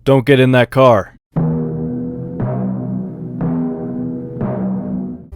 Don't get in that car.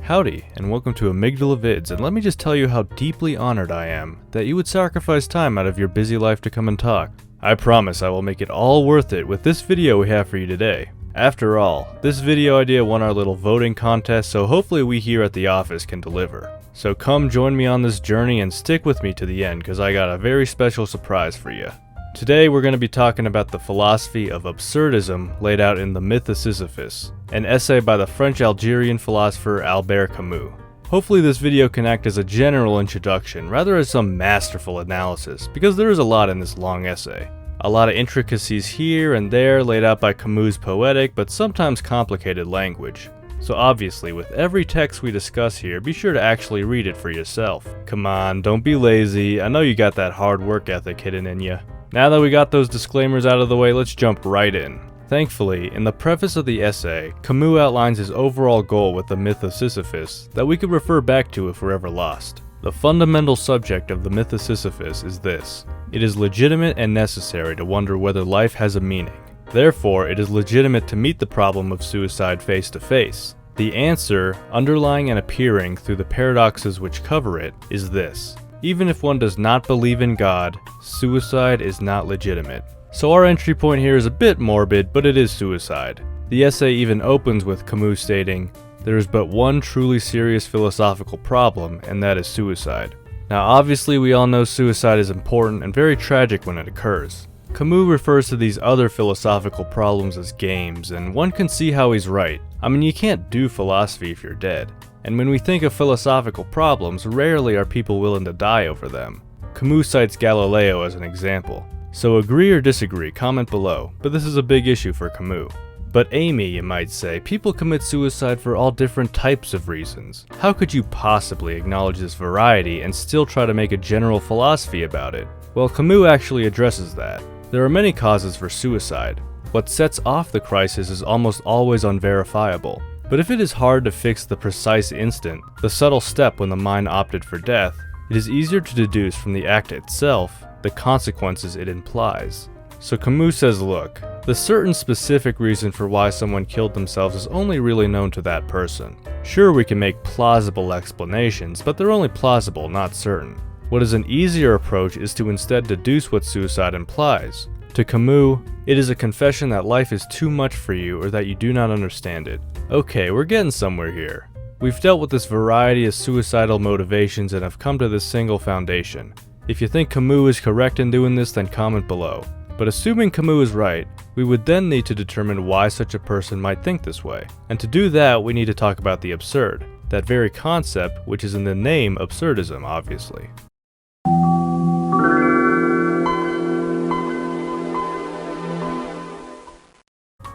Howdy, and welcome to Amygdala Vids, and let me just tell you how deeply honored I am that you would sacrifice time out of your busy life to come and talk. I promise I will make it all worth it with this video we have for you today. After all, this video idea won our little voting contest, so hopefully we here at the office can deliver. So come join me on this journey and stick with me to the end, because I got a very special surprise for you. Today we're going to be talking about the philosophy of absurdism laid out in the Myth of Sisyphus, an essay by the French-Algerian philosopher Albert Camus. Hopefully this video can act as a general introduction rather as some masterful analysis, because there is a lot in this long essay. A lot of intricacies here and there laid out by Camus' poetic but sometimes complicated language. So obviously, with every text we discuss here, be sure to actually read it for yourself. Come on, don't be lazy, I know you got that hard work ethic hidden in you. Now that we got those disclaimers out of the way, let's jump right in. Thankfully, in the preface of the essay, Camus outlines his overall goal with the Myth of Sisyphus that we could refer back to if we're ever lost. The fundamental subject of the Myth of Sisyphus is this: it is legitimate and necessary to wonder whether life has a meaning. Therefore, it is legitimate to meet the problem of suicide face to face. The answer, underlying and appearing through the paradoxes which cover it, is this: even if one does not believe in God, suicide is not legitimate. So our entry point here is a bit morbid, but it is suicide. The essay even opens with Camus stating, "There is but one truly serious philosophical problem, and that is suicide." Now obviously we all know suicide is important and very tragic when it occurs. Camus refers to these other philosophical problems as games, and one can see how he's right. I mean, you can't do philosophy if you're dead. And when we think of philosophical problems, rarely are people willing to die over them. Camus cites Galileo as an example. So agree or disagree, comment below, but this is a big issue for Camus. But Amy, you might say, people commit suicide for all different types of reasons. How could you possibly acknowledge this variety and still try to make a general philosophy about it? Well, Camus actually addresses that. There are many causes for suicide. What sets off the crisis is almost always unverifiable. But if it is hard to fix the precise instant, the subtle step when the mind opted for death, it is easier to deduce from the act itself the consequences it implies. So Camus says, look, the certain specific reason for why someone killed themselves is only really known to that person. Sure, we can make plausible explanations, but they're only plausible, not certain. What is an easier approach is to instead deduce what suicide implies. To Camus, it is a confession that life is too much for you or that you do not understand it. Okay, we're getting somewhere here. We've dealt with this variety of suicidal motivations and have come to this single foundation. If you think Camus is correct in doing this, then comment below. But assuming Camus is right, we would then need to determine why such a person might think this way. And to do that, we need to talk about the absurd, that very concept which is in the name absurdism, obviously.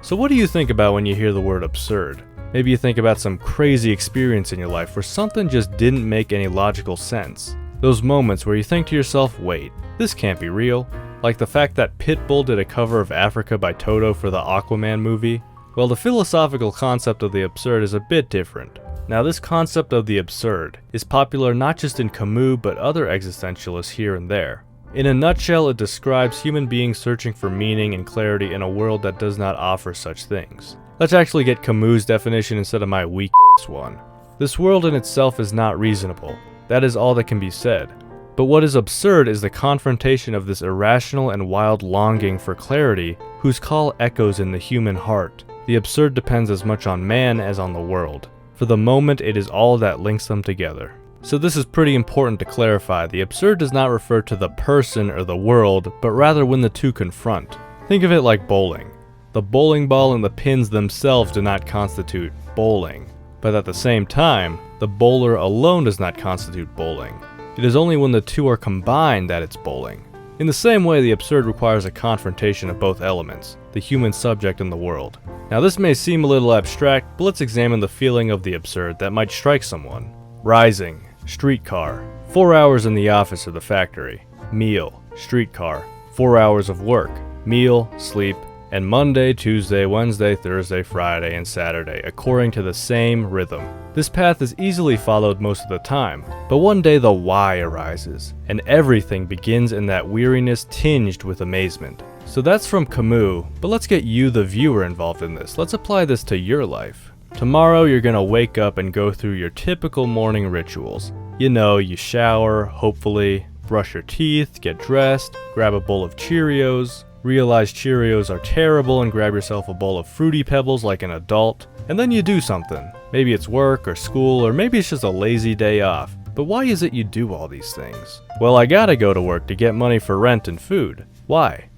So what do you think about when you hear the word absurd? Maybe you think about some crazy experience in your life where something just didn't make any logical sense. Those moments where you think to yourself, wait, this can't be real. Like the fact that Pitbull did a cover of Africa by Toto for the Aquaman movie. Well, the philosophical concept of the absurd is a bit different. Now this concept of the absurd is popular not just in Camus but other existentialists here and there. In a nutshell, it describes human beings searching for meaning and clarity in a world that does not offer such things. Let's actually get Camus' definition instead of my weak one. This world in itself is not reasonable. That is all that can be said. But what is absurd is the confrontation of this irrational and wild longing for clarity whose call echoes in the human heart. The absurd depends as much on man as on the world. For the moment, it is all that links them together. So this is pretty important to clarify. The absurd does not refer to the person or the world, but rather when the two confront. Think of it like bowling. The bowling ball and the pins themselves do not constitute bowling. But at the same time, the bowler alone does not constitute bowling. It is only when the two are combined that it's bowling. In the same way, the absurd requires a confrontation of both elements, the human subject and the world. Now this may seem a little abstract, but let's examine the feeling of the absurd that might strike someone. Rising, streetcar, 4 hours in the office or the factory, meal, streetcar, 4 hours of work, meal, sleep, and Monday, Tuesday, Wednesday, Thursday, Friday, and Saturday, according to the same rhythm. This path is easily followed most of the time, but one day the why arises, and everything begins in that weariness tinged with amazement. So that's from Camus, but let's get you, the viewer, involved in this. Let's apply this to your life. Tomorrow you're gonna wake up and go through your typical morning rituals. You know, you shower, hopefully, brush your teeth, get dressed, grab a bowl of Cheerios, realize Cheerios are terrible and grab yourself a bowl of Fruity Pebbles like an adult, and then you do something. Maybe it's work or school, or maybe it's just a lazy day off. But why is it you do all these things? Well, I gotta go to work to get money for rent and food. Why?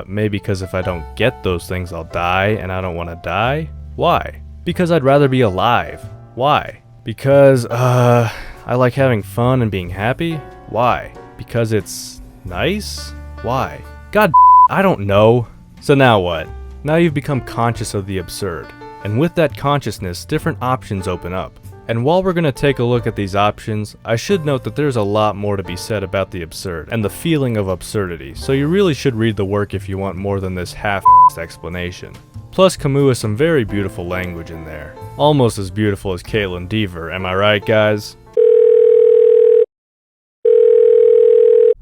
Maybe because if I don't get those things I'll die and I don't want to die? Why? Because I'd rather be alive. Why? Because, I like having fun and being happy? Why? Because it's nice? Why? God, I don't know. So now what? Now you've become conscious of the absurd. And with that consciousness, different options open up. And while we're going to take a look at these options, I should note that there's a lot more to be said about the absurd and the feeling of absurdity, so you really should read the work if you want more than this half-assed explanation. Plus, Camus has some very beautiful language in there. Almost as beautiful as Caitlin Dever, am I right, guys?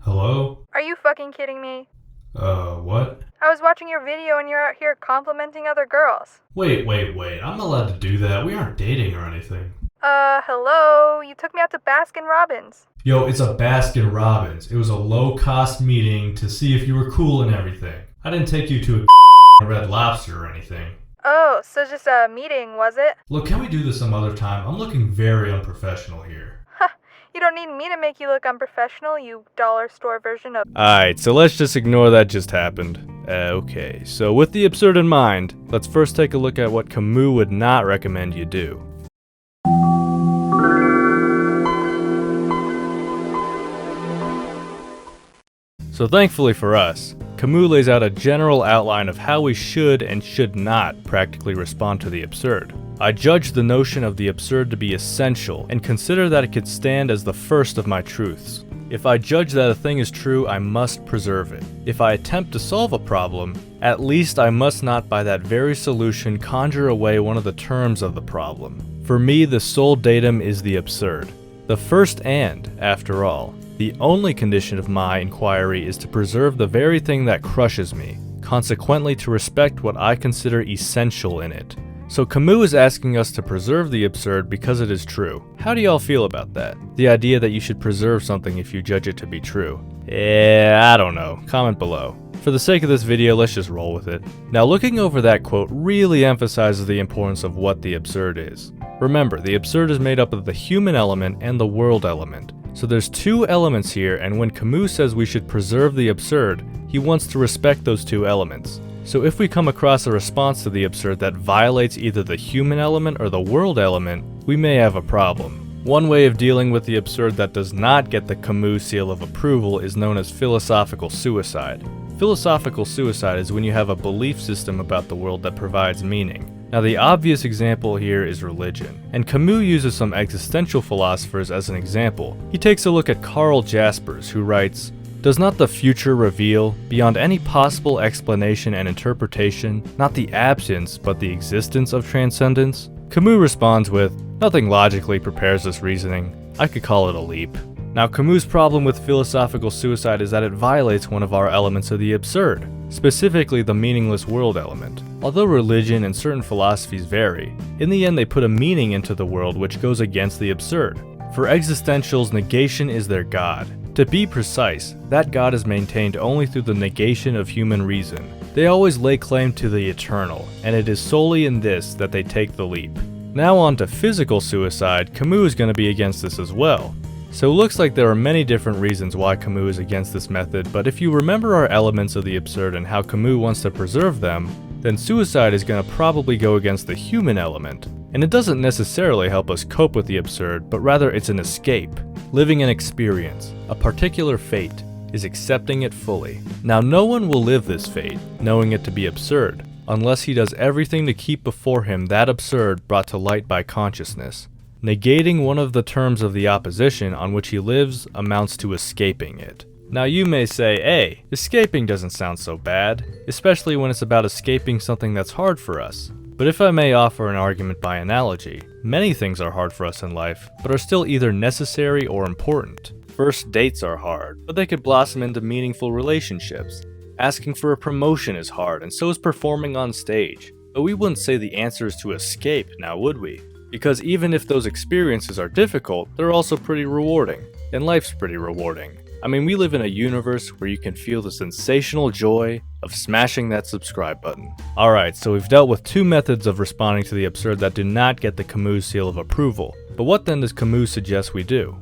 Hello? Are you fucking kidding me? What? I was watching your video and you're out here complimenting other girls. Wait, I'm not allowed to do that. We aren't dating or anything. Hello? You took me out to Baskin Robbins. Yo, it's a Baskin Robbins. It was a low-cost meeting to see if you were cool and everything. I didn't take you to a Red Lobster or anything. Oh, so just a meeting, was it? Look, can we do this some other time? I'm looking very unprofessional here. Ha! You don't need me to make you look unprofessional, you dollar store version of— Alright, so let's just ignore that just happened. Okay, so with the absurd in mind, let's first take a look at what Camus would not recommend you do. So thankfully for us, Camus lays out a general outline of how we should and should not practically respond to the absurd. I judge the notion of the absurd to be essential and consider that it could stand as the first of my truths. If I judge that a thing is true, I must preserve it. If I attempt to solve a problem, at least I must not by that very solution conjure away one of the terms of the problem. For me, the sole datum is the absurd. The first and, after all, the only condition of my inquiry is to preserve the very thing that crushes me, consequently to respect what I consider essential in it. So Camus is asking us to preserve the absurd because it is true. How do y'all feel about that? The idea that you should preserve something if you judge it to be true. I don't know. Comment below. For the sake of this video, let's just roll with it. Now, looking over that quote really emphasizes the importance of what the absurd is. Remember, the absurd is made up of the human element and the world element. So there's two elements here, and when Camus says we should preserve the absurd, he wants to respect those two elements. So if we come across a response to the absurd that violates either the human element or the world element, we may have a problem. One way of dealing with the absurd that does not get the Camus seal of approval is known as philosophical suicide. Philosophical suicide is when you have a belief system about the world that provides meaning. Now, the obvious example here is religion, and Camus uses some existential philosophers as an example. He takes a look at Karl Jaspers, who writes, "Does not the future reveal, beyond any possible explanation and interpretation, not the absence but the existence of transcendence?" Camus responds with, "Nothing logically prepares this reasoning. I could call it a leap." Now, Camus' problem with philosophical suicide is that it violates one of our elements of the absurd, specifically the meaningless world element. Although religion and certain philosophies vary, in the end they put a meaning into the world which goes against the absurd. For existentials, negation is their god. To be precise, that god is maintained only through the negation of human reason. They always lay claim to the eternal, and it is solely in this that they take the leap. Now on to physical suicide, Camus is going to be against this as well. So it looks like there are many different reasons why Camus is against this method, but if you remember our elements of the absurd and how Camus wants to preserve them, then suicide is going to probably go against the human element. And it doesn't necessarily help us cope with the absurd, but rather it's an escape. Living an experience, a particular fate, is accepting it fully. Now, no one will live this fate, knowing it to be absurd, unless he does everything to keep before him that absurd brought to light by consciousness. Negating one of the terms of the opposition on which he lives amounts to escaping it. Now you may say, hey, escaping doesn't sound so bad, especially when it's about escaping something that's hard for us. But if I may offer an argument by analogy, many things are hard for us in life, but are still either necessary or important. First dates are hard, but they could blossom into meaningful relationships. Asking for a promotion is hard, and so is performing on stage. But we wouldn't say the answer is to escape, now would we? Because even if those experiences are difficult, they're also pretty rewarding. And life's pretty rewarding. I mean, we live in a universe where you can feel the sensational joy of smashing that subscribe button. Alright, so we've dealt with two methods of responding to the absurd that do not get the Camus seal of approval. But what then does Camus suggest we do?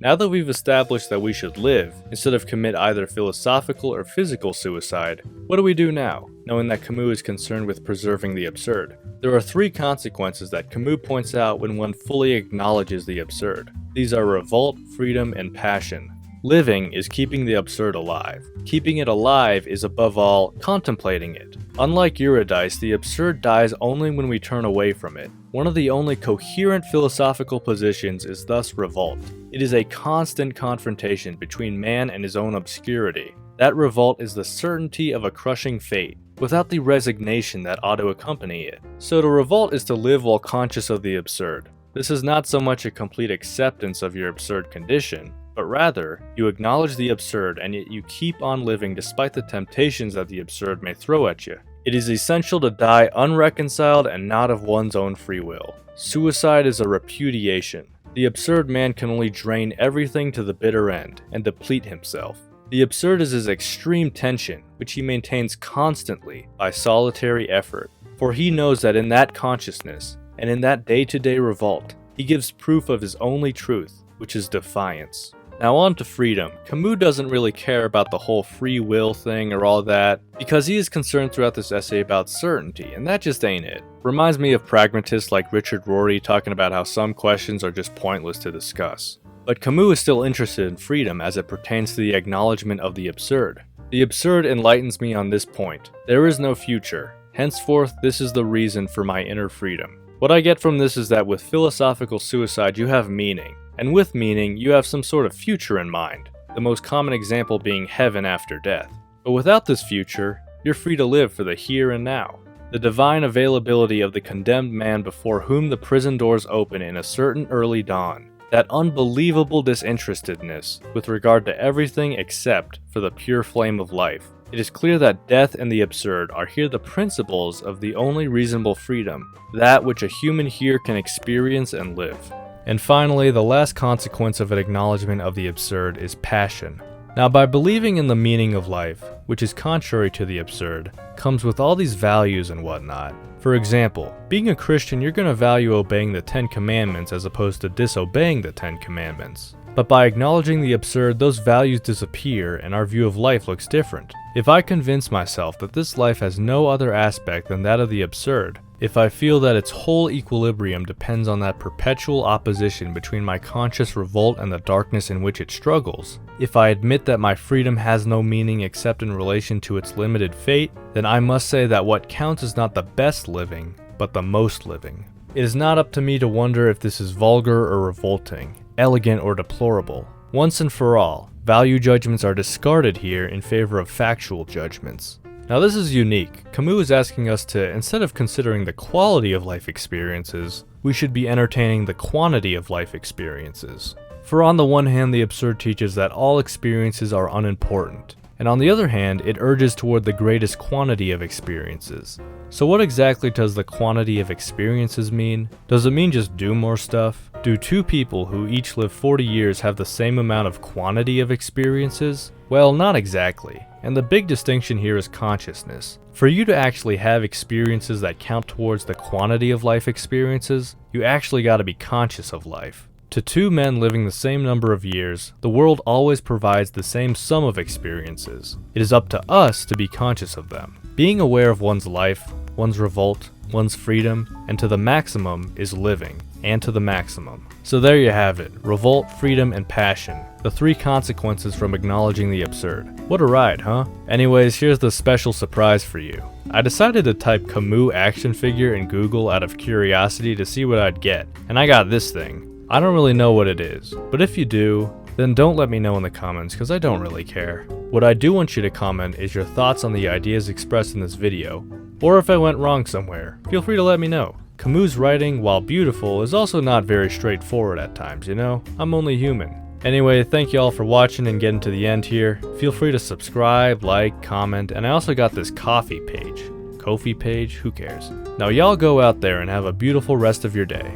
Now that we've established that we should live, instead of commit either philosophical or physical suicide, what do we do now, knowing that Camus is concerned with preserving the absurd? There are three consequences that Camus points out when one fully acknowledges the absurd. These are revolt, freedom, and passion. Living is keeping the absurd alive. Keeping it alive is above all contemplating it. Unlike Eurydice, the absurd dies only when we turn away from it. One of the only coherent philosophical positions is thus revolt. It is a constant confrontation between man and his own obscurity. That revolt is the certainty of a crushing fate, without the resignation that ought to accompany it. So to revolt is to live while conscious of the absurd. This is not so much a complete acceptance of your absurd condition, but rather, you acknowledge the absurd and yet you keep on living despite the temptations that the absurd may throw at you. It is essential to die unreconciled and not of one's own free will. Suicide is a repudiation. The absurd man can only drain everything to the bitter end and deplete himself. The absurd is his extreme tension, which he maintains constantly by solitary effort, for he knows that in that consciousness, and in that day-to-day revolt, he gives proof of his only truth, which is defiance. Now on to freedom. Camus doesn't really care about the whole free will thing or all that, because he is concerned throughout this essay about certainty, and that just ain't it. Reminds me of pragmatists like Richard Rorty talking about how some questions are just pointless to discuss. But Camus is still interested in freedom as it pertains to the acknowledgement of the absurd. The absurd enlightens me on this point. There is no future. Henceforth, this is the reason for my inner freedom. What I get from this is that with philosophical suicide you have meaning, and with meaning you have some sort of future in mind, the most common example being heaven after death. But without this future, you're free to live for the here and now. The divine availability of the condemned man before whom the prison doors open in a certain early dawn, that unbelievable disinterestedness with regard to everything except for the pure flame of life. It is clear that death and the absurd are here the principles of the only reasonable freedom, that which a human here can experience and live. And finally, the last consequence of an acknowledgement of the absurd is passion. Now, by believing in the meaning of life, which is contrary to the absurd, comes with all these values and whatnot. For example, being a Christian, you're going to value obeying the 10 Commandments as opposed to disobeying the 10 Commandments. But by acknowledging the absurd, those values disappear and our view of life looks different. If I convince myself that this life has no other aspect than that of the absurd, if I feel that its whole equilibrium depends on that perpetual opposition between my conscious revolt and the darkness in which it struggles, if I admit that my freedom has no meaning except in relation to its limited fate, then I must say that what counts is not the best living, but the most living. It is not up to me to wonder if this is vulgar or revolting, elegant or deplorable. Once and for all, value judgments are discarded here in favor of factual judgments. Now this is unique. Camus is asking us to, instead of considering the quality of life experiences, we should be entertaining the quantity of life experiences. For on the one hand, the absurd teaches that all experiences are unimportant, and on the other hand, it urges toward the greatest quantity of experiences. So what exactly does the quantity of experiences mean? Does it mean just do more stuff? Do two people who each live 40 years have the same amount of quantity of experiences? Well, not exactly. And the big distinction here is consciousness. For you to actually have experiences that count towards the quantity of life experiences, you actually gotta be conscious of life. To two men living the same number of years, the world always provides the same sum of experiences. It is up to us to be conscious of them. Being aware of one's life, one's revolt, one's freedom, and to the maximum is living, and to the maximum. So there you have it, revolt, freedom, and passion. The three consequences from acknowledging the absurd. What a ride, huh? Anyways, here's the special surprise for you. I decided to type Camus action figure in Google out of curiosity to see what I'd get, and I got this thing. I don't really know what it is, but if you do, then don't let me know in the comments because I don't really care. What I do want you to comment is your thoughts on the ideas expressed in this video, or if I went wrong somewhere, feel free to let me know. Camus' writing, while beautiful, is also not very straightforward at times, you know? I'm only human. Anyway, thank you all for watching and getting to the end here. Feel free to subscribe, like, comment, and I also got this Ko-fi page, who cares? Now y'all go out there and have a beautiful rest of your day.